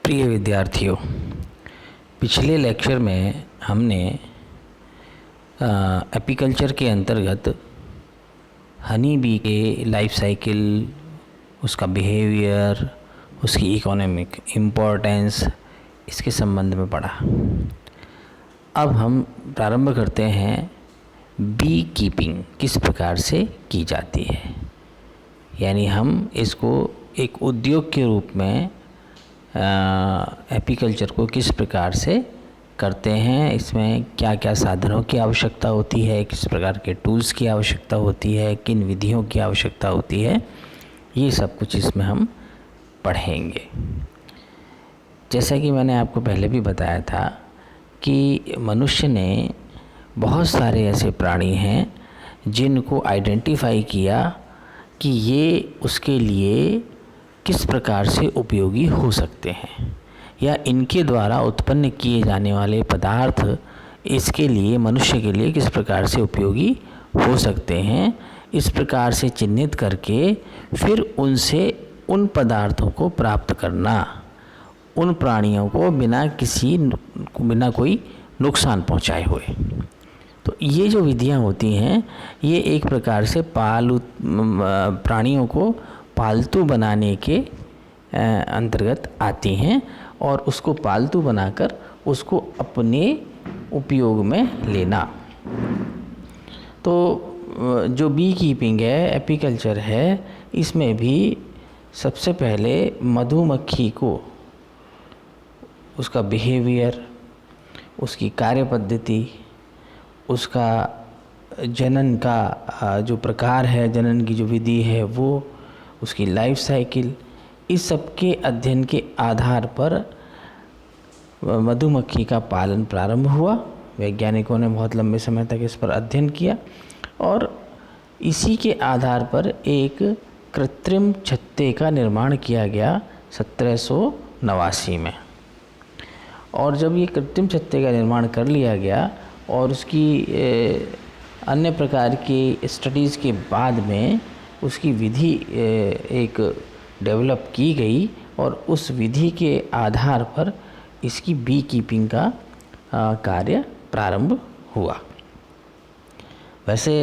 प्रिय विद्यार्थियों, पिछले लेक्चर में हमने एपीकल्चर के अंतर्गत हनी बी के लाइफ साइकिल, उसका बिहेवियर, उसकी इकोनॉमिक इम्पोर्टेंस, इसके संबंध में पढ़ा। अब हम प्रारंभ करते हैं बी कीपिंग किस प्रकार से की जाती है, यानी हम इसको एक उद्योग के रूप में एपीकल्चर को किस प्रकार से करते हैं, इसमें क्या क्या साधनों की आवश्यकता होती है, किस प्रकार के टूल्स की आवश्यकता होती है, किन विधियों की आवश्यकता होती है, ये सब कुछ इसमें हम पढ़ेंगे। जैसा कि मैंने आपको पहले भी बताया था कि मनुष्य ने बहुत सारे ऐसे प्राणी हैं जिनको आइडेंटिफाई किया कि ये उसके लिए किस प्रकार से उपयोगी हो सकते हैं, या इनके द्वारा उत्पन्न किए जाने वाले पदार्थ इसके लिए, मनुष्य के लिए किस प्रकार से उपयोगी हो सकते हैं। इस प्रकार से चिन्हित करके फिर उनसे उन पदार्थों को प्राप्त करना, उन प्राणियों को बिना कोई नुकसान पहुंचाए हुए। तो ये जो विधियां होती हैं, ये एक प्रकार से प्राणियों को पालतू बनाने के अंतर्गत आती हैं और उसको पालतू बनाकर उसको अपने उपयोग में लेना। तो जो बी कीपिंग है, एपीकल्चर है, इसमें भी सबसे पहले मधुमक्खी को उसका बिहेवियर, उसकी कार्य पद्धति, उसका जनन का जो प्रकार है, जनन की जो विधि है वो, उसकी लाइफ साइकिल, इस सब के अध्ययन के आधार पर मधुमक्खी का पालन प्रारंभ हुआ। वैज्ञानिकों ने बहुत लंबे समय तक इस पर अध्ययन किया और इसी के आधार पर एक कृत्रिम छत्ते का निर्माण किया गया 1789 में। और जब ये कृत्रिम छत्ते का निर्माण कर लिया गया और उसकी अन्य प्रकार की स्टडीज़ के बाद में उसकी विधि एक डेवलप की गई और उस विधि के आधार पर इसकी बी कीपिंग का कार्य प्रारंभ हुआ। वैसे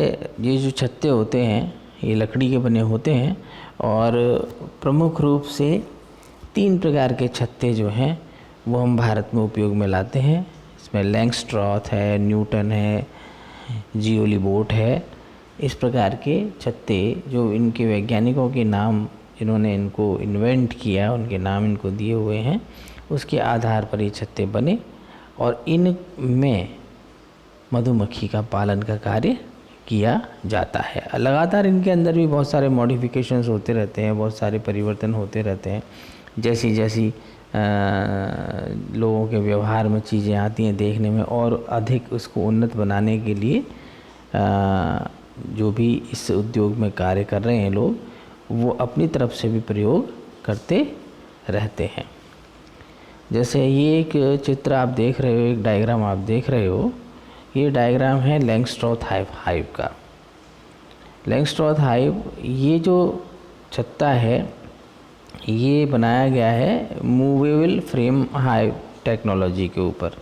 ये जो छत्ते होते हैं ये लकड़ी के बने होते हैं और प्रमुख रूप से 3 प्रकार के छत्ते जो हैं वो हम भारत में उपयोग में लाते हैं। इसमें लैंगस्ट्रॉथ है, न्यूटन है, जियोली-बोट है। इस प्रकार के छत्ते जो इनके वैज्ञानिकों के नाम, जिन्होंने इनको इन्वेंट किया, उनके नाम इनको दिए हुए हैं, उसके आधार पर ये छत्ते बने और इनमें मधुमक्खी का पालन का कार्य किया जाता है। लगातार इनके अंदर भी बहुत सारे मॉडिफिकेशंस होते रहते हैं, बहुत सारे परिवर्तन होते रहते हैं। जैसी जैसी लोगों के व्यवहार में चीज़ें आती हैं देखने में, और अधिक उसको उन्नत बनाने के लिए जो भी इस उद्योग में कार्य कर रहे हैं लोग, वो अपनी तरफ से भी प्रयोग करते रहते हैं। जैसे ये एक चित्र आप देख रहे हो, एक डायग्राम आप देख रहे हो, ये डायग्राम है लैंगस्ट्रॉथ हाइव का। लैंगस्ट्रॉथ हाइव, ये जो छत्ता है ये बनाया गया है मूवेबल फ्रेम हाइव टेक्नोलॉजी के ऊपर।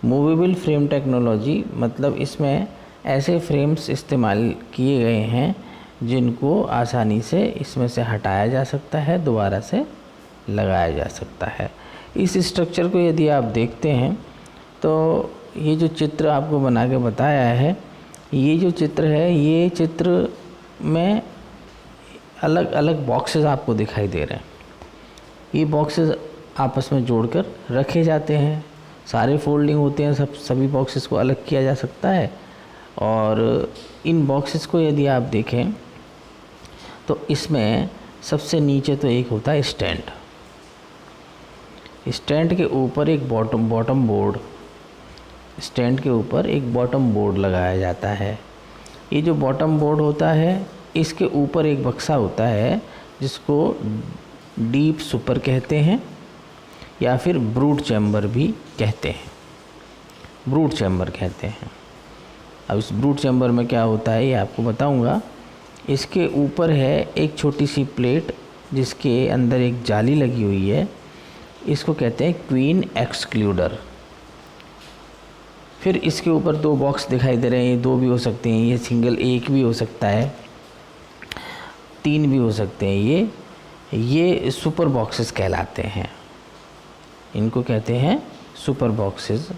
मूवेबल फ्रेम टेक्नोलॉजी मतलब इसमें ऐसे फ्रेम्स इस्तेमाल किए गए हैं जिनको आसानी से इसमें से हटाया जा सकता है, दोबारा से लगाया जा सकता है। इस स्ट्रक्चर को यदि आप देखते हैं तो ये जो चित्र आपको बना के बताया है, ये जो चित्र है, ये चित्र में अलग अलग बॉक्सेस आपको दिखाई दे रहे हैं। ये बॉक्सेस आपस में जोड़कर रखे जाते हैं, सारे फोल्डिंग होते हैं, सभी बॉक्सेस को अलग किया जा सकता है। और इन बॉक्सेस को यदि आप देखें तो इसमें सबसे नीचे तो एक होता है स्टैंड। स्टैंड के ऊपर एक बॉटम बोर्ड, स्टैंड के ऊपर एक बॉटम बोर्ड लगाया जाता है। ये जो बॉटम बोर्ड होता है, इसके ऊपर एक बक्सा होता है जिसको डीप सुपर कहते हैं या फिर ब्रूट चैम्बर भी कहते हैं, ब्रूट चैम्बर कहते हैं। अब इस ब्रूट चैम्बर में क्या होता है ये आपको बताऊंगा। इसके ऊपर है एक छोटी सी प्लेट जिसके अंदर एक जाली लगी हुई है। इसको कहते हैं क्वीन एक्सक्लूडर। फिर इसके ऊपर 2 बॉक्स दिखाई दे रहे हैं, ये 2 भी हो सकते हैं, ये सिंगल एक भी हो सकता है, 3 भी हो सकते हैं। ये सुपर बॉक्सेस कहलाते हैं, इनको कहते हैं सुपर बॉक्सेस,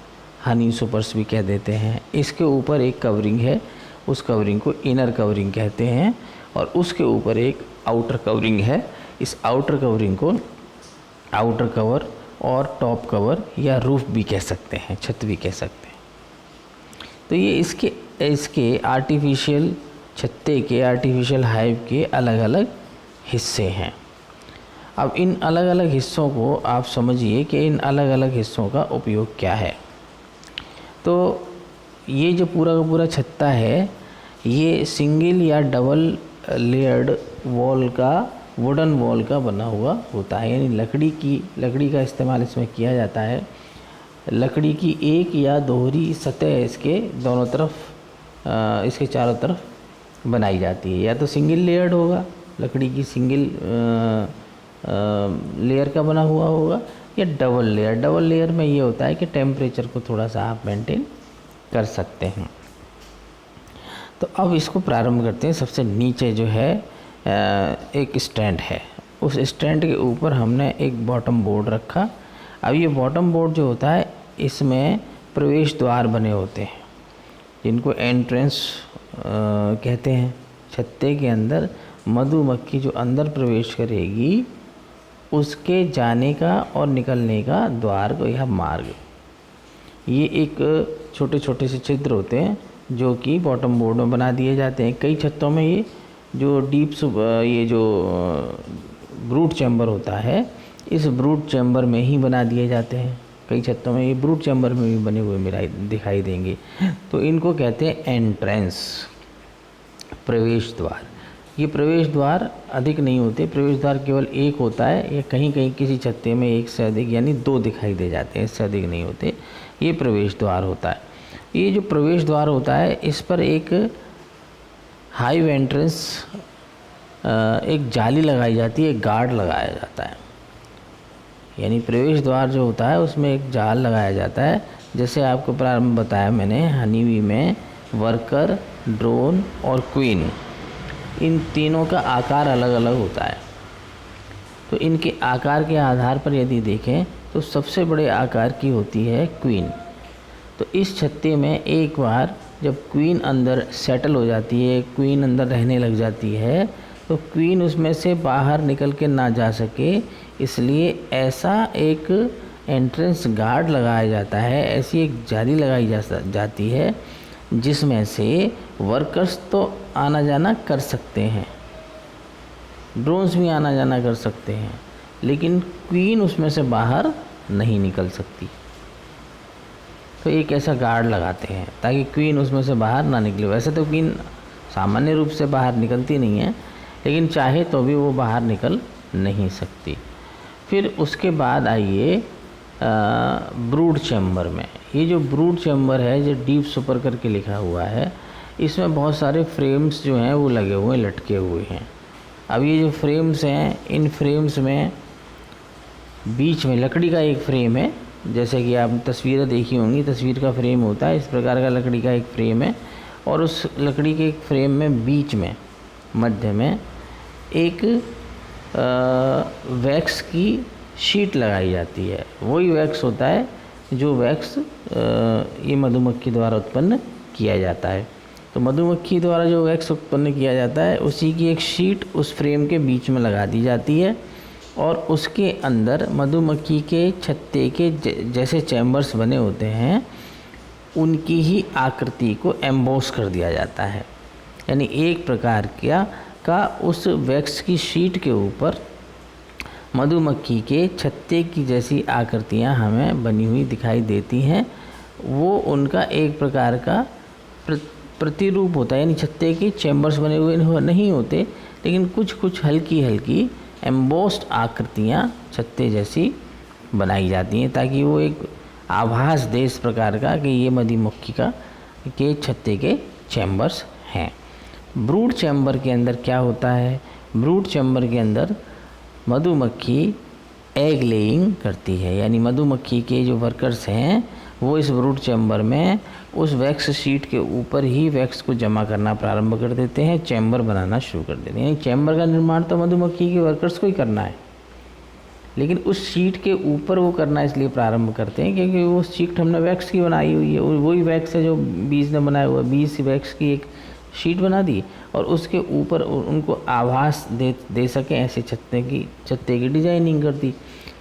हनी सुपर्स भी कह देते हैं। इसके ऊपर एक कवरिंग है, उस कवरिंग को इनर कवरिंग कहते हैं, और उसके ऊपर एक आउटर कवरिंग है। इस आउटर कवरिंग को आउटर कवर और टॉप कवर या रूफ भी कह सकते हैं, छत भी कह सकते हैं। तो ये इसके आर्टिफिशियल छत्ते के, आर्टिफिशियल हाइव के अलग अलग हिस्से हैं। अब इन अलग अलग हिस्सों को आप समझिए कि इन अलग अलग हिस्सों का उपयोग क्या है। तो ये जो पूरा का पूरा छत्ता है, ये सिंगल या डबल लेयर्ड वॉल का, वुडन वॉल का बना हुआ होता है, यानी लकड़ी का इस्तेमाल इसमें किया जाता है। लकड़ी की एक या दोहरी सतह इसके दोनों तरफ, इसके चारों तरफ बनाई जाती है। या तो सिंगल लेयर्ड होगा, लकड़ी की सिंगल लेयर का बना हुआ होगा, या डबल लेयर में ये होता है कि टेम्परेचर को थोड़ा सा आप मेंटेन कर सकते हैं। तो अब इसको प्रारंभ करते हैं। सबसे नीचे जो है एक स्टैंड है, उस स्टैंड के ऊपर हमने एक बॉटम बोर्ड रखा। अब ये बॉटम बोर्ड जो होता है, इसमें प्रवेश द्वार बने होते हैं, जिनको एंट्रेंस कहते हैं। छत्ते के अंदर मधुमक्खी जो अंदर प्रवेश करेगी, उसके जाने का और निकलने का द्वार को, यह मार्ग, ये एक छोटे छोटे से छिद्र होते हैं जो कि बॉटम बोर्ड में बना दिए जाते हैं। कई छत्तों में ये जो ये जो ब्रूट चैम्बर होता है, इस ब्रूट चैम्बर में ही बना दिए जाते हैं। कई छत्तों में ये ब्रूट चैम्बर में भी बने हुए दिखाई देंगे। तो इनको कहते हैं एंट्रेंस, प्रवेश द्वार। ये प्रवेश द्वार अधिक नहीं होते, प्रवेश द्वार केवल एक होता है, या कहीं कहीं किसी छत्ते में एक से अधिक यानी 2 दिखाई दे जाते हैं, इससे अधिक नहीं होते। ये प्रवेश द्वार होता है। ये जो प्रवेश द्वार होता है, इस पर एक हाइव एंट्रेंस, एक जाली लगाई जाती है, एक गार्ड लगाया जाता है। यानी प्रवेश द्वार जो होता है उसमें एक जाल लगाया जाता है। जैसे आपको प्रारंभ बताया मैंने, हनीबी में वर्कर, ड्रोन और क्वीन, इन तीनों का आकार अलग अलग होता है। तो इनके आकार के आधार पर यदि देखें तो सबसे बड़े आकार की होती है क्वीन। तो इस छत्ते में एक बार जब क्वीन अंदर सेटल हो जाती है, क्वीन अंदर रहने लग जाती है, तो क्वीन उसमें से बाहर निकल के ना जा सके, इसलिए ऐसा एक एंट्रेंस गार्ड लगाया जाता है, ऐसी एक जाली लगाई जाती है जिसमें से वर्कर्स तो आना जाना कर सकते हैं, ड्रोन्स भी आना जाना कर सकते हैं, लेकिन क्वीन उसमें से बाहर नहीं निकल सकती। तो एक ऐसा गार्ड लगाते हैं ताकि क्वीन उसमें से बाहर ना निकले। वैसे तो क्वीन सामान्य रूप से बाहर निकलती नहीं है, लेकिन चाहे तो भी वो बाहर निकल नहीं सकती। फिर उसके बाद आइए ब्रूड चैम्बर में। ये जो ब्रूड चैम्बर है, जो डीप सुपर करके लिखा हुआ है, इसमें बहुत सारे फ्रेम्स जो हैं वो लगे हुए, लटके हुए हैं। अब ये जो फ्रेम्स हैं, इन फ्रेम्स में बीच में लकड़ी का एक फ्रेम है, जैसे कि आप तस्वीरें देखी होंगी, तस्वीर का फ्रेम होता है, इस प्रकार का लकड़ी का एक फ्रेम है, और उस लकड़ी के एक फ्रेम में बीच में मध्य में एक वैक्स की शीट लगाई जाती है। वही वैक्स होता है जो वैक्स ये मधुमक्खी द्वारा उत्पन्न किया जाता है। तो मधुमक्खी द्वारा जो वैक्स उत्पन्न किया जाता है, उसी की एक शीट उस फ्रेम के बीच में लगा दी जाती है, और उसके अंदर मधुमक्खी के छत्ते के जैसे चैम्बर्स बने होते हैं, उनकी ही आकृति को एम्बोस कर दिया जाता है। यानी एक प्रकार का उस वैक्स की शीट के ऊपर मधुमक्खी के छत्ते की जैसी आकृतियां हमें बनी हुई दिखाई देती हैं। वो उनका एक प्रकार का प्रतिरूप होता है, यानी छत्ते के चैम्बर्स बने हुए नहीं होते, लेकिन कुछ हल्की हल्की एम्बोस्ड आकृतियाँ छत्ते जैसी बनाई जाती हैं, ताकि वो एक आभास दे इस प्रकार का कि ये मधुमक्खी के छत्ते के चैम्बर्स हैं। ब्रूड चैम्बर के अंदर क्या होता है? ब्रूड चैम्बर के अंदर मधुमक्खी एग लेइंग करती है, यानी मधुमक्खी के जो वर्कर्स हैं वो इस ब्रूड चैम्बर में उस वैक्स शीट के ऊपर ही वैक्स को जमा करना प्रारंभ कर देते हैं, चैम्बर बनाना शुरू कर देते हैं। यानी चैम्बर का निर्माण तो मधुमक्खी के वर्कर्स को ही करना है, लेकिन उस शीट के ऊपर वो करना इसलिए प्रारंभ करते हैं क्योंकि वो शीट हमने वैक्स की बनाई हुई है, वही वैक्स है जो बीज ने बनाया हुआ है। बीज से वैक्स की एक शीट बना दी और उसके ऊपर उनको आभास दे सकें ऐसे छत्ते की डिजाइनिंग कर दी,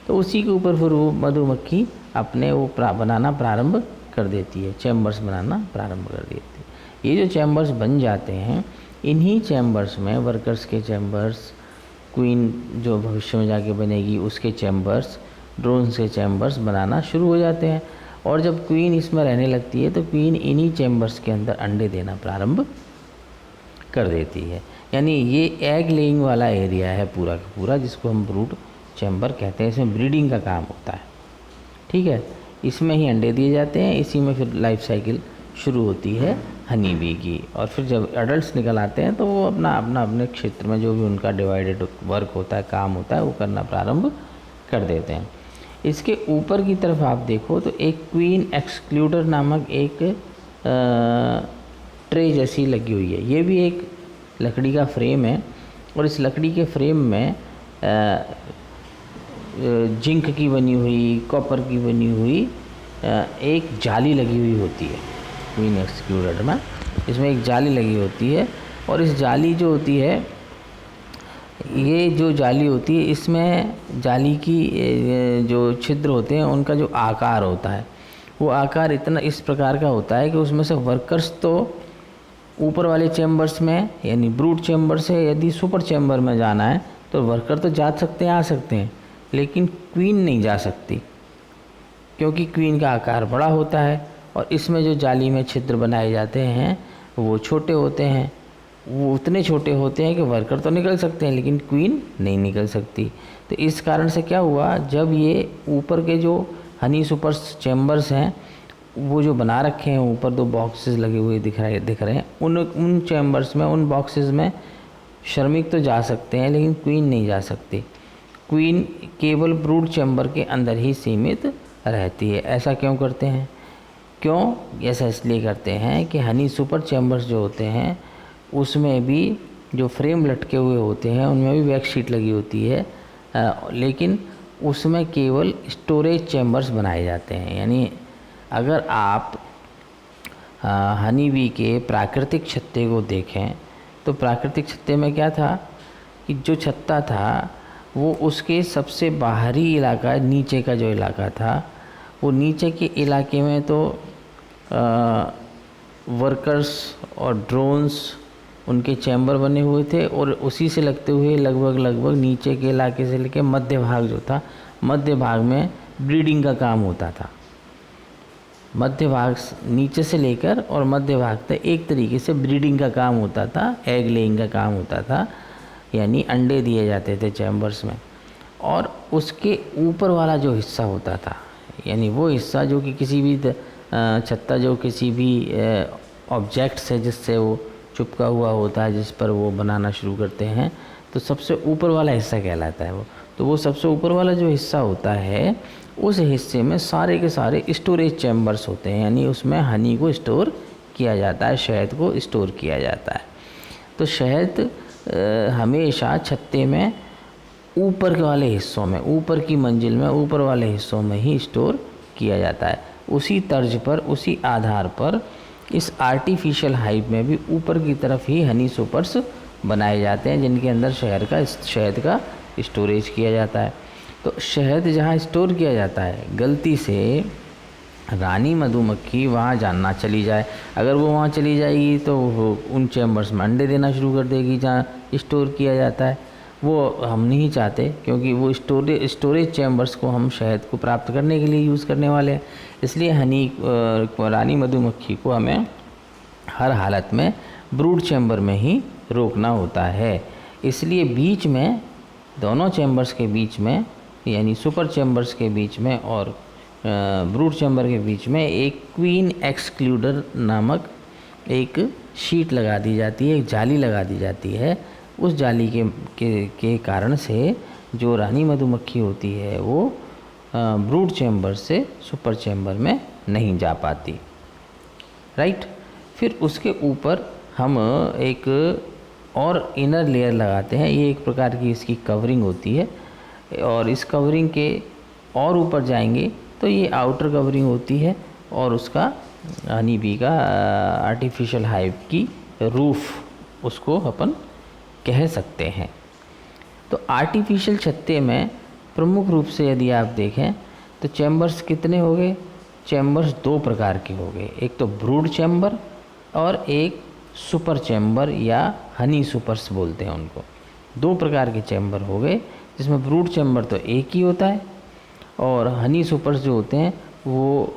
तो उसी के ऊपर फिर वो मधुमक्खी अपने वो बनाना प्रारंभ कर देती है, चैम्बर्स बनाना प्रारंभ कर देती है। ये जो चैम्बर्स बन जाते हैं, इन्हीं चैम्बर्स में वर्कर्स के चैम्बर्स, क्वीन जो भविष्य में जाके बनेगी उसके चैम्बर्स, ड्रोन्स के चैम्बर्स बनाना शुरू हो जाते हैं। और जब क्वीन इसमें रहने लगती है तो क्वीन इन्हीं चैम्बर्स के अंदर अंडे देना प्रारंभ कर देती है। यानी ये एग लेइंग वाला एरिया है पूरा का पूरा, जिसको हम ब्रूड चैम्बर कहते हैं। इसमें ब्रीडिंग का काम होता है, ठीक है। इसमें ही अंडे दिए जाते हैं, इसी में फिर लाइफ साइकिल शुरू होती है हनी बी की। और फिर जब एडल्ट्स निकल आते हैं तो वो अपने क्षेत्र में जो भी उनका डिवाइडेड वर्क होता है, काम होता है, वो करना प्रारंभ कर देते हैं। इसके ऊपर की तरफ आप देखो तो एक क्वीन एक्सक्लूडर नामक एक ट्रे जैसी लगी हुई है। ये भी एक लकड़ी का फ्रेम है और इस लकड़ी के फ्रेम में जिंक की बनी हुई, कॉपर की बनी हुई एक जाली लगी हुई होती है। क्वीन एक्सक्लूडर में इसमें एक जाली लगी होती है और इस जाली जो होती है, ये जो जाली होती है, इसमें जाली की जो छिद्र होते हैं उनका जो आकार होता है वो आकार इतना इस प्रकार का होता है कि उसमें से वर्कर्स तो ऊपर वाले चैम्बर्स में यानी ब्रूड चैम्बर से यदि सुपर चैम्बर में जाना है तो वर्कर तो जा सकते हैं, आ सकते हैं, लेकिन क्वीन नहीं जा सकती क्योंकि क्वीन का आकार बड़ा होता है और इसमें जो जाली में छिद्र बनाए जाते हैं वो छोटे होते हैं। वो उतने छोटे होते हैं कि वर्कर तो निकल सकते हैं लेकिन क्वीन नहीं निकल सकती। तो इस कारण से क्या हुआ, जब ये ऊपर के जो हनी सुपर चैम्बर्स हैं वो जो बना रखे हैं, ऊपर 2 बॉक्सेस लगे हुए दिख रहे हैं, उन चैम्बर्स में, उन बॉक्सेस में श्रमिक तो जा सकते हैं लेकिन क्वीन नहीं जा सकती। क्वीन केवल ब्रूड चैम्बर के अंदर ही सीमित रहती है। ऐसा क्यों करते हैं? ऐसा इसलिए करते हैं कि हनी सुपर चैम्बर्स जो होते हैं उसमें भी जो फ्रेम लटके हुए होते हैं उनमें भी वैक्स शीट लगी होती है, लेकिन उसमें केवल स्टोरेज चैम्बर्स बनाए जाते हैं। यानी अगर आप हनी बी के प्राकृतिक छत्ते को देखें तो प्राकृतिक छत्ते में क्या था कि जो छत्ता था वो उसके सबसे बाहरी इलाका, नीचे का जो इलाका था, वो नीचे के इलाके में तो वर्कर्स और ड्रोन्स उनके चैम्बर बने हुए थे और उसी से लगते हुए लगभग नीचे के इलाके से लेकर मध्य भाग जो था, मध्य भाग में ब्रीडिंग का काम होता था। मध्य भाग नीचे से लेकर और मध्य भाग तक एक तरीके से ब्रीडिंग का काम होता था, एग लेइंग का काम होता था, यानी अंडे दिए जाते थे चैम्बर्स में। और उसके ऊपर वाला जो हिस्सा होता था, यानी वो हिस्सा जो कि किसी भी छत्ता जो किसी भी ऑब्जेक्ट से जिससे वो चिपका हुआ होता है, जिस पर वो बनाना शुरू करते हैं, तो सबसे ऊपर वाला हिस्सा कहलाता है वो। तो वो सबसे ऊपर वाला जो हिस्सा होता है उस हिस्से में सारे के सारे स्टोरेज चैम्बर्स होते हैं, यानी उसमें हनी को स्टोर किया जाता है, शहद को स्टोर किया जाता है। तो शहद हमेशा छत्ते में ऊपर के वाले हिस्सों में, ऊपर की मंजिल में, ऊपर वाले हिस्सों में ही स्टोर किया जाता है। उसी तर्ज पर, उसी आधार पर इस आर्टिफिशियल हाइव में भी ऊपर की तरफ ही हनी सुपर्स बनाए जाते हैं जिनके अंदर शहद का स्टोरेज किया जाता है। तो शहद जहाँ स्टोर किया जाता है, गलती से रानी मधुमक्खी वहाँ जानना चली जाए, अगर वो वहाँ चली जाएगी तो उन चैम्बर्स में अंडे देना शुरू कर देगी जहाँ स्टोर किया जाता है। वो हम नहीं चाहते क्योंकि वो स्टोरेज चैम्बर्स को हम शहद को प्राप्त करने के लिए यूज़ करने वाले हैं। इसलिए रानी मधुमक्खी को हमें हर हालत में ब्रूड चैम्बर में ही रोकना होता है। इसलिए बीच में, दोनों चैम्बर्स के बीच में, यानी सुपर चैम्बर्स के बीच में और ब्रूड चैम्बर के बीच में एक क्वीन एक्सक्लूडर नामक एक शीट लगा दी जाती है, एक जाली लगा दी जाती है। उस जाली के कारण से जो रानी मधुमक्खी होती है वो ब्रूड चैम्बर से सुपर चैम्बर में नहीं जा पाती, राइट। फिर उसके ऊपर हम एक और इनर लेयर लगाते हैं। ये एक प्रकार की इसकी कवरिंग होती है, और इस कवरिंग के और ऊपर जाएंगे तो ये आउटर कवरिंग होती है, और उसका हनी बी का आर्टिफिशियल हाइव की रूफ उसको अपन कह सकते हैं। तो आर्टिफिशियल छत्ते में प्रमुख रूप से यदि आप देखें तो चैम्बर्स कितने हो गए? चैम्बर्स दो प्रकार के हो गए, एक तो ब्रूड चैम्बर और एक सुपर चैम्बर या हनी सुपर्स बोलते हैं उनको। दो प्रकार के चैम्बर हो गए, जिसमें ब्रूड चैम्बर तो एक ही होता है, और हनी सुपर्स जो होते हैं वो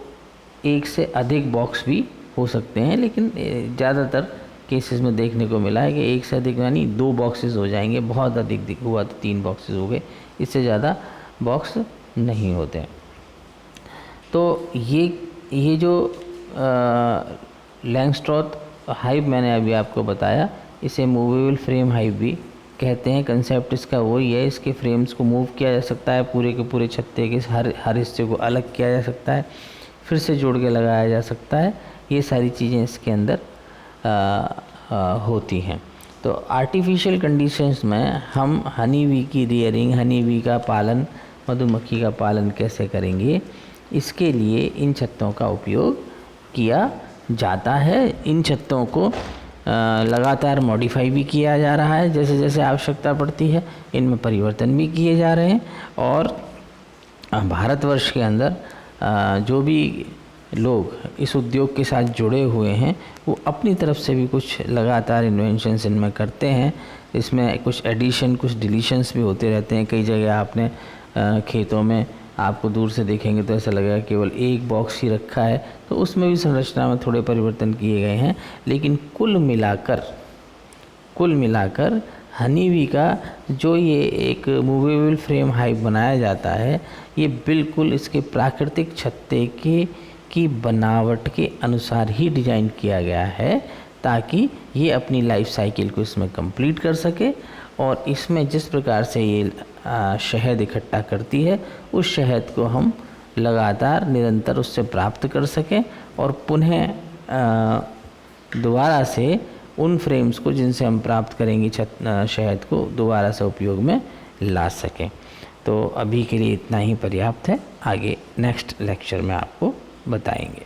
एक से अधिक बॉक्स भी हो सकते हैं, लेकिन ज़्यादातर केसेस में देखने को मिला है कि एक से अधिक यानी 2 बॉक्सेस हो जाएंगे, बहुत अधिक हुआ तो 3 बॉक्सेस हो गए, इससे ज़्यादा बॉक्स नहीं होते हैं। तो ये जो लैंगस्ट्रॉथ हाइव मैंने अभी आपको बताया, इसे मूवेबल फ्रेम हाइव भी कहते हैं। कंसेप्ट इसका वही है, इसके फ्रेम्स को मूव किया जा सकता है, पूरे के पूरे छत्ते के हर हिस्से को अलग किया जा सकता है, फिर से जोड़ के लगाया जा सकता है। ये सारी चीज़ें इसके अंदर होती हैं। तो आर्टिफिशियल कंडीशंस में हम हनी बी की रियरिंग, हनी बी का पालन, मधुमक्खी का पालन कैसे करेंगे, इसके लिए इन छत्तों का उपयोग किया जाता है। इन छत्तों को लगातार मॉडिफाई भी किया जा रहा है, जैसे जैसे आवश्यकता पड़ती है इनमें परिवर्तन भी किए जा रहे हैं। और भारतवर्ष के अंदर जो भी लोग इस उद्योग के साथ जुड़े हुए हैं वो अपनी तरफ से भी कुछ लगातार इन्वेंशंस इनमें करते हैं। इसमें कुछ एडिशन, कुछ डिलीशंस भी होते रहते हैं। कई जगह आपने खेतों में आपको दूर से देखेंगे तो ऐसा लगेगा केवल एक बॉक्स ही रखा है, तो उसमें भी संरचना में थोड़े परिवर्तन किए गए हैं। लेकिन कुल मिलाकर हनी बी का जो ये एक मूवेबल फ्रेम हाइव बनाया जाता है, ये बिल्कुल इसके प्राकृतिक छत्ते की बनावट के अनुसार ही डिज़ाइन किया गया है, ताकि ये अपनी लाइफ साइकिल को इसमें कंप्लीट कर सके। और इसमें जिस प्रकार से ये शहद इकट्ठा करती है, उस शहद को हम लगातार निरंतर उससे प्राप्त कर सकें, और पुनः दोबारा से उन फ्रेम्स को जिनसे हम प्राप्त करेंगे शहद को दोबारा से उपयोग में ला सकें। तो अभी के लिए इतना ही पर्याप्त है, आगे नेक्स्ट लेक्चर में आपको बताएंगे।